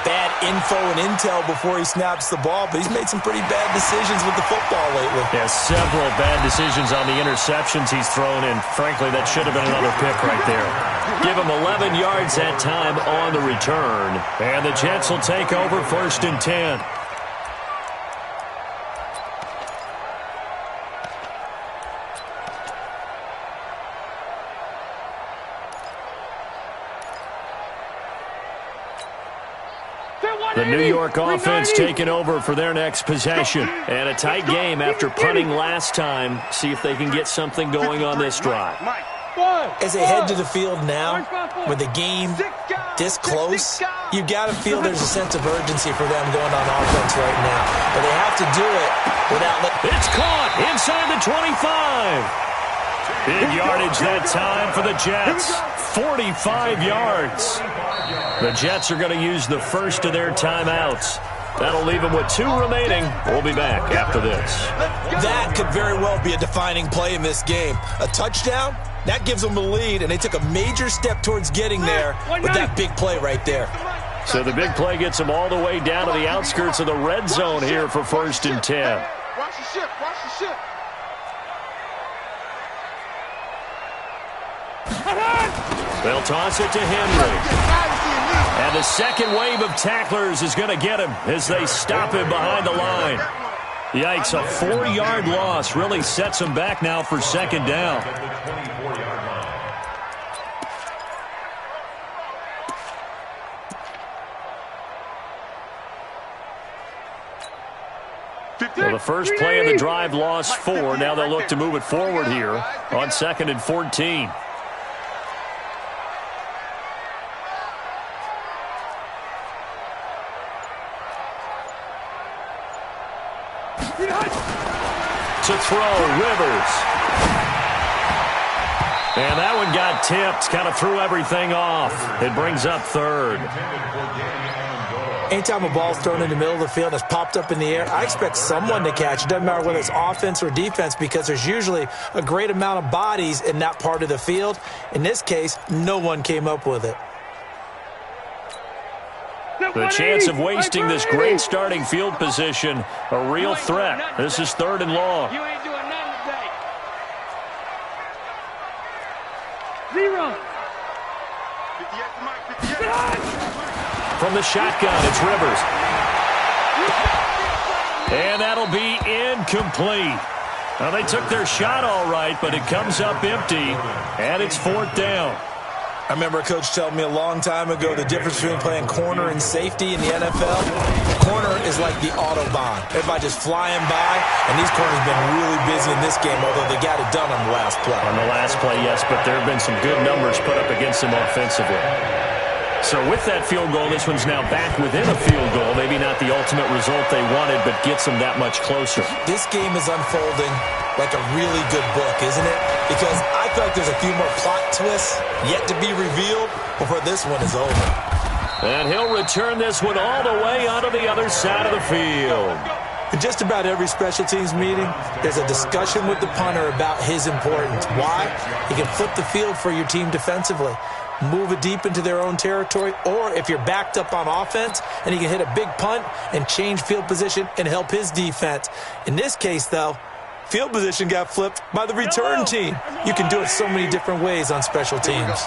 bad info and intel before he snaps the ball, but he's made some pretty bad decisions with the football lately. Yeah, several bad decisions on the interceptions he's thrown, and frankly, that should have been another pick right there. Give him 11 yards that time on the return, and the Jets will take over 1st and 10. The New York offense taking over for their next possession. And a tight game after punting last time. See if they can get something going on this drive. As they head to the field now, with the game this close, you've got to feel there's a sense of urgency for them going on offense right now. But they have to do it without letting... It's caught inside the 25. Big yardage that time for the Jets. 45 yards. The Jets are going to use the first of their timeouts. That'll leave them with 2 remaining. We'll be back after this. That could very well be a defining play in this game. A touchdown, that gives them the lead, and they took a major step towards getting there with that big play right there. So the big play gets them all the way down to the outskirts of the red zone here for 1st and 10. Watch the ship. They'll toss it to Henry. And the second wave of tacklers is going to get him as they stop him behind the line. Yikes, a 4-yard loss really sets him back now for 2nd down. So the first play of the drive lost 4. Now they'll look to move it forward here on 2nd and 14. To throw, Rivers. And that one got tipped, kind of threw everything off. It brings up 3rd. Anytime a ball's thrown in the middle of the field and it's popped up in the air, I expect someone to catch. It doesn't matter whether it's offense or defense, because there's usually a great amount of bodies in that part of the field. In this case, no one came up with it. The chance of wasting this great starting field position, a real threat. This is 3rd and long. You ain't doing nothing today. 0. 58. From the shotgun, it's Rivers. And that'll be incomplete. Now, they took their shot all right, but it comes up empty, and it's 4th down. I remember a coach telling me a long time ago the difference between playing corner and safety in the NFL. Corner is like the Autobahn. Everybody just flying by, and these corners have been really busy in this game, although they got it done on the last play. On the last play, yes, but there have been some good numbers put up against them offensively. So with that field goal, this one's now back within a field goal. Maybe not the ultimate result they wanted, but gets them that much closer. This game is unfolding like a really good book, isn't it? Because I feel like there's a few more plot twists yet to be revealed before this one is over. And he'll return this one all the way onto the other side of the field. In just about every special teams meeting, there's a discussion with the punter about his importance. Why? He can flip the field for your team defensively, move it deep into their own territory, or if you're backed up on offense, and he can hit a big punt and change field position and help his defense. In this case, though, field position got flipped by the return team. You can do it so many different ways on special teams.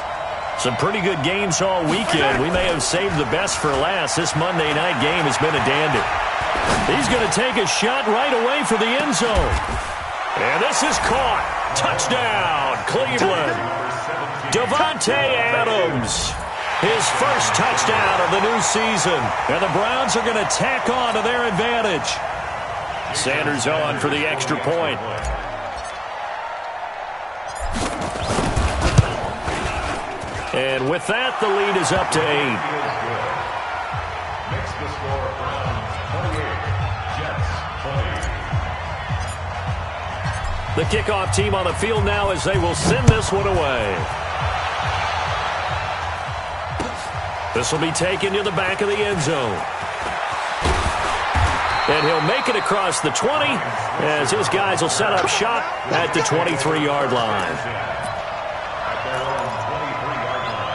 Some pretty good games all weekend. We may have saved the best for last. This Monday night game has been a dandy. He's going to take a shot right away for the end zone. And this is caught. Touchdown, Cleveland. Davante Adams, his first touchdown of the new season. And the Browns are going to tack on to their advantage. Sanders on for the extra point. And with that, the lead is up to 8. Makes the score Browns 28, Jets 20. The kickoff team on the field now as they will send this one away. This will be taken to the back of the end zone. And he'll make it across the 20 as his guys will set up shop at the 23-yard line. At their own 23-yard line.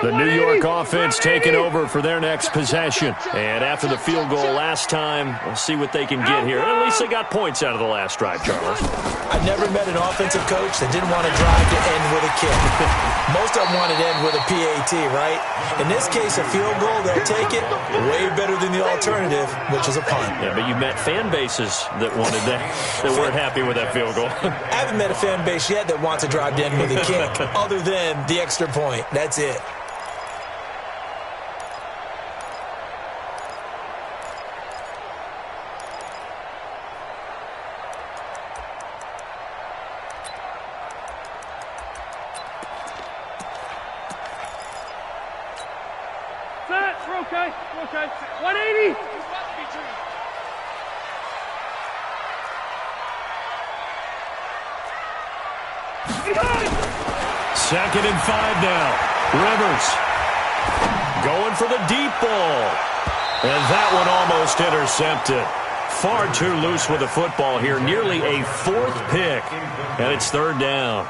The New York offense taking over for their next possession. And after the field goal last time, we'll see what they can get here. At least they got points out of the last drive, Charles. I never met an offensive coach that didn't want to drive to end with a kick. Most of them wanted to end with a PAT, right? In this case, a field goal, they'll take it way better than the alternative, which is a punt. Yeah, but you met fan bases that wanted that weren't happy with that field goal. I haven't met a fan base yet that wants to drive to end with a kick other than the extra point. That's it. We're okay. We're okay. 180. Second and 5 now. Rivers going for the deep ball. And that one almost intercepted. Far too loose with the football here. Nearly a 4th pick. And it's 3rd down.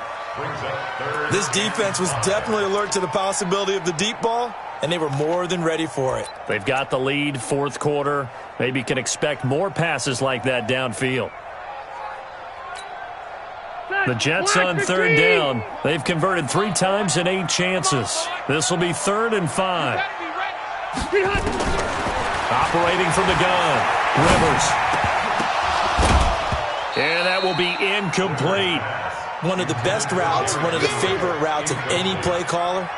This defense was definitely alert to the possibility of the deep ball, and they were more than ready for it. They've got the lead, 4th quarter. Maybe can expect more passes like that downfield. The Jets on 3rd down. They've converted 3 times in 8 chances. This will be 3rd and 5. Operating from the gun. Rivers. And that will be incomplete. One of the best routes, one of the favorite routes of any play caller.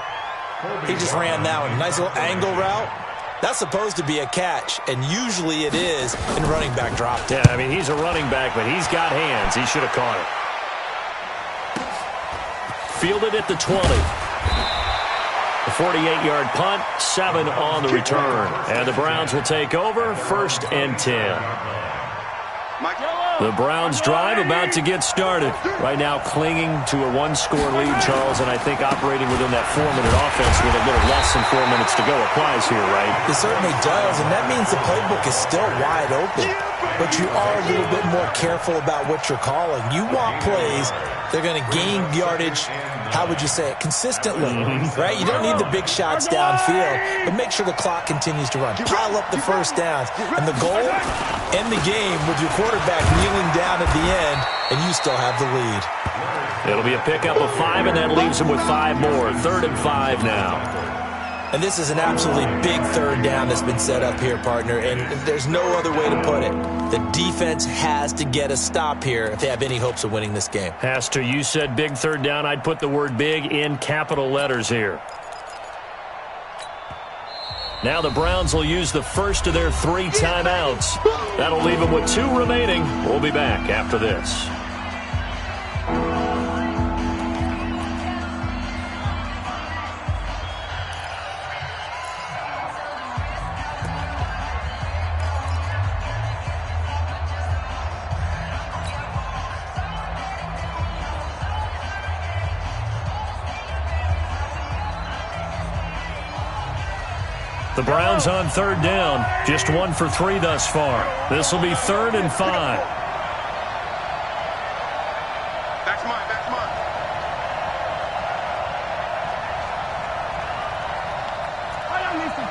He just ran that one. Nice little angle route. That's supposed to be a catch, and usually it is in running back drop. Yeah, I mean, he's a running back, but he's got hands. He should have caught it. Fielded at the 20. The 48-yard punt, 7 on the return. And the Browns will take over, 1st and 10. Mike. The Browns drive about to get started. Right now clinging to a one-score lead, Charles, and I think operating within that 4-minute offense with a little less than 4 minutes to go applies here, right? It certainly does, and that means the playbook is still wide open. But you are a little bit more careful about what you're calling. You want plays they're going to gain yardage, how would you say it, consistently, right? You don't need the big shots downfield, but make sure the clock continues to run. Pile up the first downs. And the goal, end the game with your quarterback kneeling down at the end, and you still have the lead. It'll be a pickup of 5, and that leaves them with 5 more. 3rd and 5 now. And this is an absolutely big third down that's been set up here, partner, and there's no other way to put it. The defense has to get a stop here if they have any hopes of winning this game. Has to. You said big third down. I'd put the word big in capital letters here. Now the Browns will use the first of their 3 timeouts. That'll leave them with 2 remaining. We'll be back after this. The Browns on 3rd down, just 1 for 3 thus far. This will be 3rd and 5. That's mine, that's mine. I don't listen.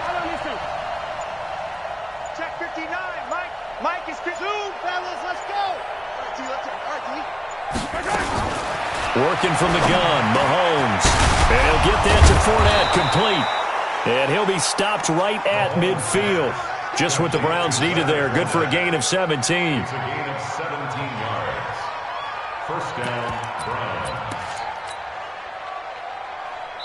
Check 59, Mike. Mike is 2, fellas, let's go. All right, D. Working from the gun, Mahomes. And he'll get that to Fournette, complete. And he'll be stopped right at midfield. Just what the Browns needed there. Good for a gain of 17. It's a gain of 17 yards. First down,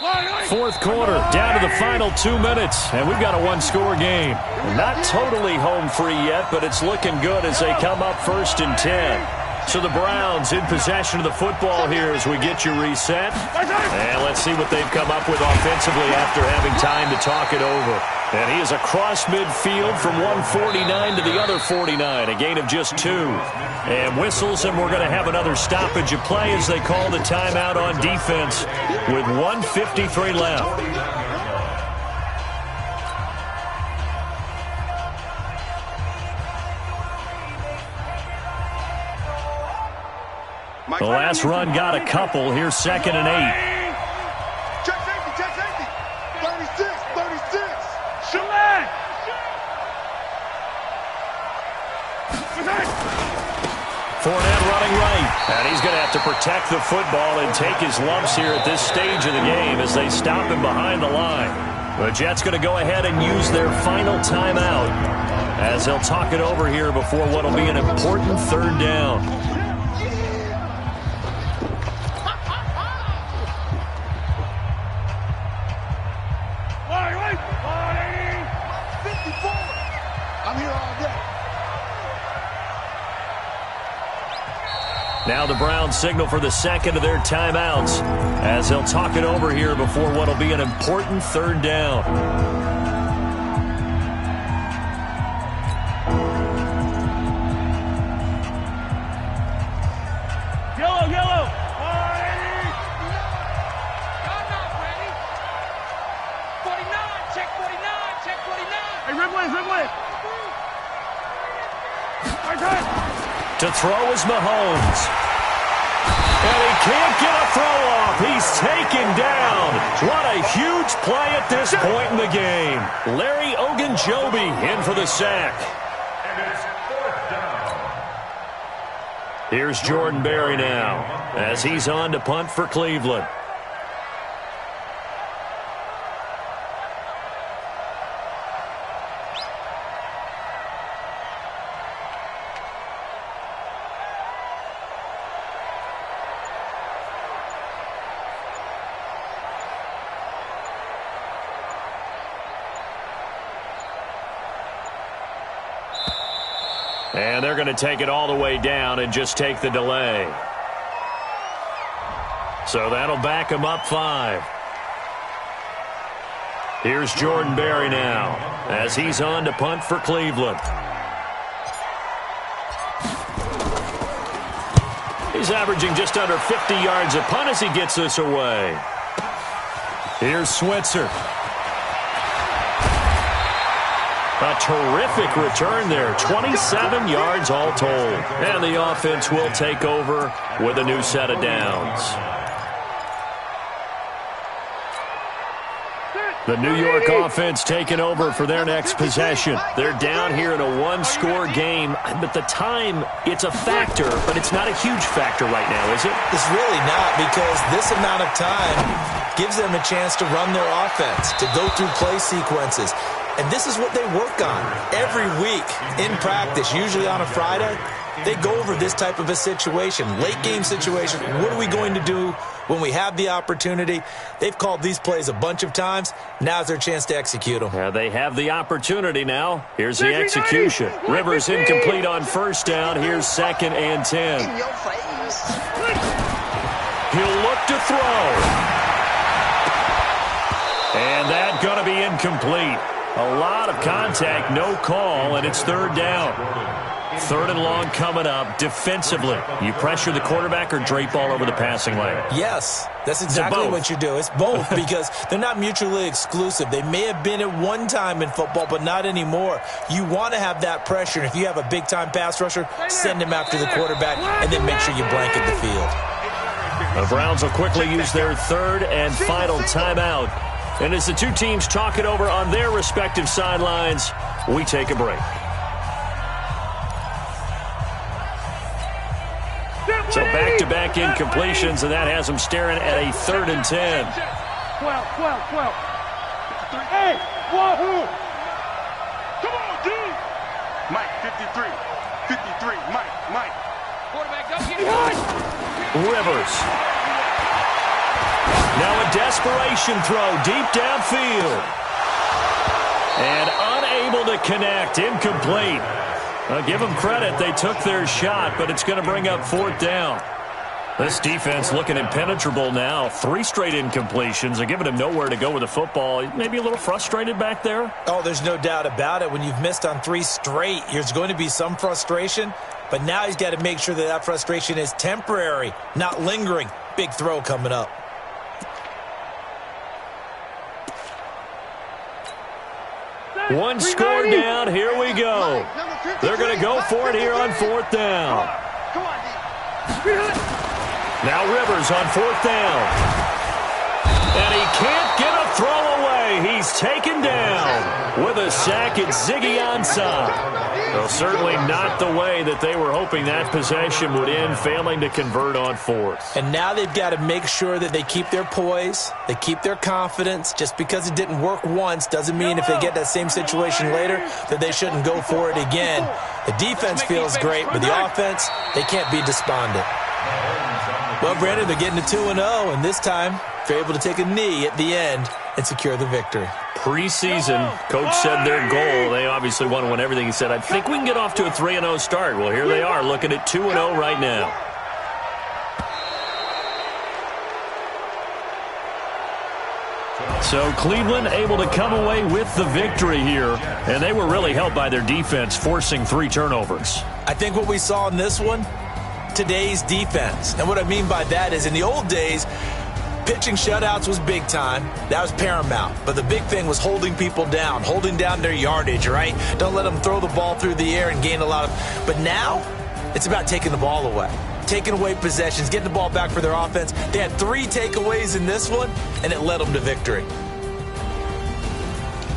Browns. 4th quarter, down to the final 2 minutes. And we've got a one-score game. Not totally home free yet, but it's looking good as they come up 1st and 10. So the Browns in possession of the football here as we get you reset. And let's see what they've come up with offensively after having time to talk it over. And he is across midfield from one 49 to the other 49, a gain of just 2. And whistles, and we're going to have another stoppage of play as they call the timeout on defense with 1:53 left. The last run got a couple. Here's 2nd and 8. Check safety. 36. Shoot it! Fournette running right. And he's going to have to protect the football and take his lumps here at this stage of the game as they stop him behind the line. The Jets going to go ahead and use their final timeout as they'll talk it over here before what will be an important 3rd down. Now the Browns signal for the 2nd of their timeouts as they'll talk it over here before what will be an important 3rd down. Yellow. Y'all not ready. 49, check 49. Hey, Riblet. To throw is Mahomes. And he can't get a throw off. He's taken down. What a huge play at this point in the game. Larry Ogunjobi in for the sack. And it's 4th down. Here's Jordan Berry now as he's on to punt for Cleveland. And they're going to take it all the way down and just take the delay. So that'll back him up 5. Here's Jordan Berry now as he's on to punt for Cleveland. He's averaging just under 50 yards a punt as he gets this away. Here's Switzer. A terrific return there. 27 yards all told. And the offense will take over with a new set of downs. The New York offense taking over for their next possession. They're down here in a one-score game, but the time, it's a factor, but it's not a huge factor right now, is it? It's really not, because this amount of time gives them a chance to run their offense, to go through play sequences. And this is what they work on every week in practice, usually on a Friday. They go over this type of a situation, late-game situation. What are we going to do when we have the opportunity? They've called these plays a bunch of times. Now's their chance to execute them. Yeah, they have the opportunity now. Here's the execution. Rivers incomplete on first down. Here's 2nd and 10. He'll look to throw. And that's going to be incomplete. A lot of contact, no call, and it's 3rd down. 3rd and long coming up. Defensively, you pressure the quarterback or drape all over the passing lane? Yes, that's exactly what you do. It's both because they're not mutually exclusive. They may have been at one time in football, but not anymore. You want to have that pressure. And if you have a big-time pass rusher, send him after the quarterback and then make sure you blanket the field. The Browns will quickly use their 3rd and final timeout. And as the two teams talk it over on their respective sidelines, we take a break. So back-to-back incompletions, and that has them staring at a 3rd and 10. 12. Hey, wahoo! Come on, D! Mike, 53. 53, Mike. Quarterback, go get it. Rivers. Now a desperation throw deep downfield. And unable to connect. Incomplete. Give them credit. They took their shot, but it's going to bring up 4th down. This defense looking impenetrable now. 3 straight incompletions. They're giving him nowhere to go with the football. Maybe a little frustrated back there? Oh, there's no doubt about it. When you've missed on 3 straight, there's going to be some frustration. But now he's got to make sure that that frustration is temporary, not lingering. Big throw coming up. One score down. Here we go. They're going to go for it here on 4th down. Now Rivers on 4th down. And he can't get a throw away. He's taken down with a sack. It's Ziggy Ansah. Well, certainly not the way that they were hoping that possession would end, failing to convert on 4th. And now they've got to make sure that they keep their poise, they keep their confidence. Just because it didn't work once doesn't mean if they get that same situation later that they shouldn't go for it again. The defense feels great, but the offense, they can't be despondent. Well, Brandon, they're getting to 2-0, and this time they're able to take a knee at the end and secure the victory. Preseason, coach said their goal, they obviously want to win everything. He said, I think we can get off to a 3-0 start. Well, here they are looking at 2-0 right now. So Cleveland able to come away with the victory here, and they were really helped by their defense forcing 3 turnovers. I think what we saw in this one, today's defense. And what I mean by that is in the old days, pitching shutouts was big time. That was paramount. But the big thing was holding people down, holding down their yardage, right? Don't let them throw the ball through the air and gain a lot of... But now, it's about taking the ball away. Taking away possessions, getting the ball back for their offense. They had 3 takeaways in this one, and it led them to victory.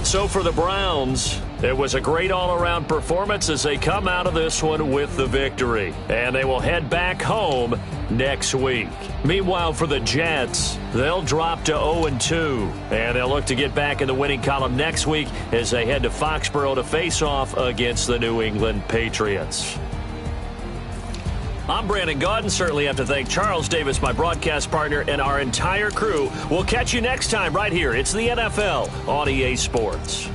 So for the Browns, it was a great all-around performance as they come out of this one with the victory. And they will head back home next week. Meanwhile, for the Jets, they'll drop to 0-2. And they'll look to get back in the winning column next week as they head to Foxborough to face off against the New England Patriots. I'm Brandon Gaudin. Certainly have to thank Charles Davis, my broadcast partner, and our entire crew. We'll catch you next time right here. It's the NFL on EA Sports.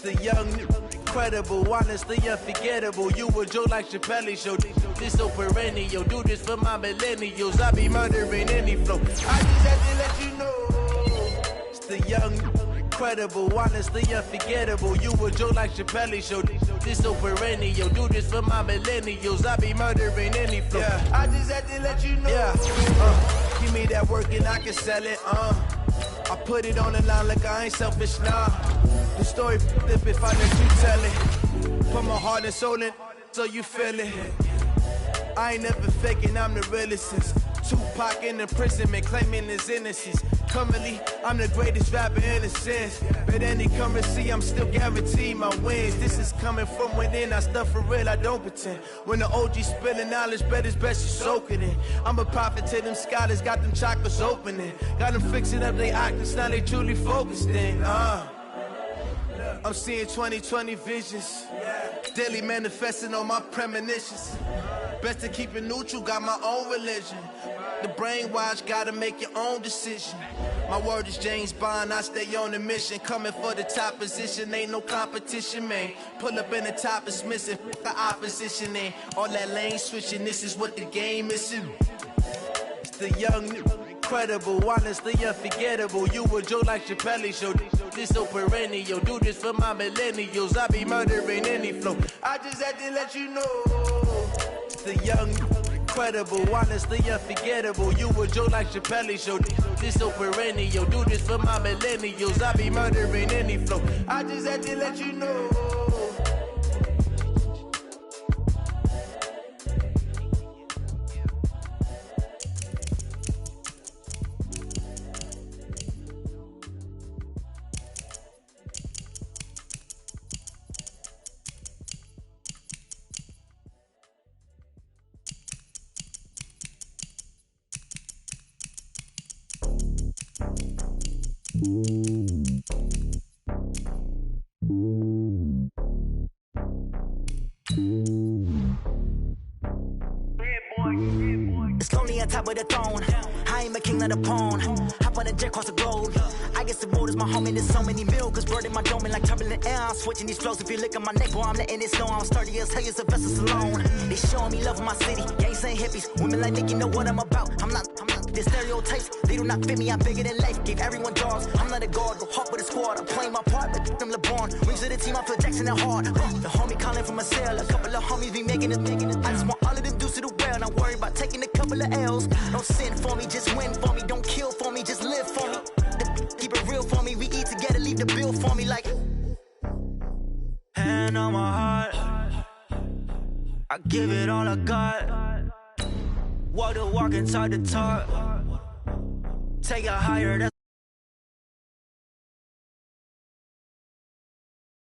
the young, incredible, honestly unforgettable. You a joke like Chappelle Show. This so perennial. Do this for my millennials. I be murdering any flow. I just had to let you know. It's the young, incredible, honestly unforgettable. You a joke like Chappelle Show. This so perennial. Do this for my millennials. I be murdering any flow. Yeah. I just had to let you know. Yeah. Give me that work and I can sell it. I put it on the line like I ain't selfish, nah. The story flip if I let you tell it. Put my heart and soul in so you feel it. I ain't never faking, I'm the realest since Tupac in imprisonment, claiming his innocence. Currently, I'm the greatest rapper in a sense. But any currency, I'm still guaranteed my wins. This is coming from within, I stuff for real, I don't pretend. When the OG spilling knowledge, bet it's best you soak it in. I'm a prophet to them scholars, got them chakras opening. Got them fixing up their octaves, now they truly focused in. I'm seeing 2020 visions, daily manifesting on my premonitions. Best to keep it neutral, got my own religion. The brainwash, gotta make your own decision. My word is James Bond, I stay on a mission. Coming for the top position, ain't no competition, man. Pull up in the top, it's missing, the opposition ain't. All that lane switching, this is what the game is. It's the young, incredible, honestly unforgettable. You a joke like Chappelle Show. This so perennial. Do this for my millennials. I be murdering any flow. I just had to let you know. It's the young, incredible, honestly unforgettable. You a joke like Chappelle Show. This so perennial. Do this for my millennials. I be murdering any flow. I just had to let you know. It's lonely on top of the throne. I ain't a king of the pawn. Hop on a jet across the globe. I guess the road is my home and there's so many milkers burning my dome like turbulent air. I'm switching these flows. If you look at my neck, boy, I'm letting it snow. I'm sturdy as hell, as a vessel alone. They showing me love in my city. Gangs ain't hippies. Women like Nick, you know what I'm about. I'm not. The stereotypes, they do not fit me. I'm bigger than life. Gave everyone dogs. I'm not a guard. Go hard with a squad. I'm playing my part, but I'm LeBron. Wings of the team, I feel Jackson and hard. The homie calling from a cell. A couple of homies be making it. I just want all of them dudes to do well. Not worry about taking a couple of L's. Don't sin for me, just win for me. Don't kill for me, just live for me. Keep it real for me. We eat together, leave the bill for me like. Hand on my heart, I give it all I got. Walk the walk and talk the talk. Take it higher.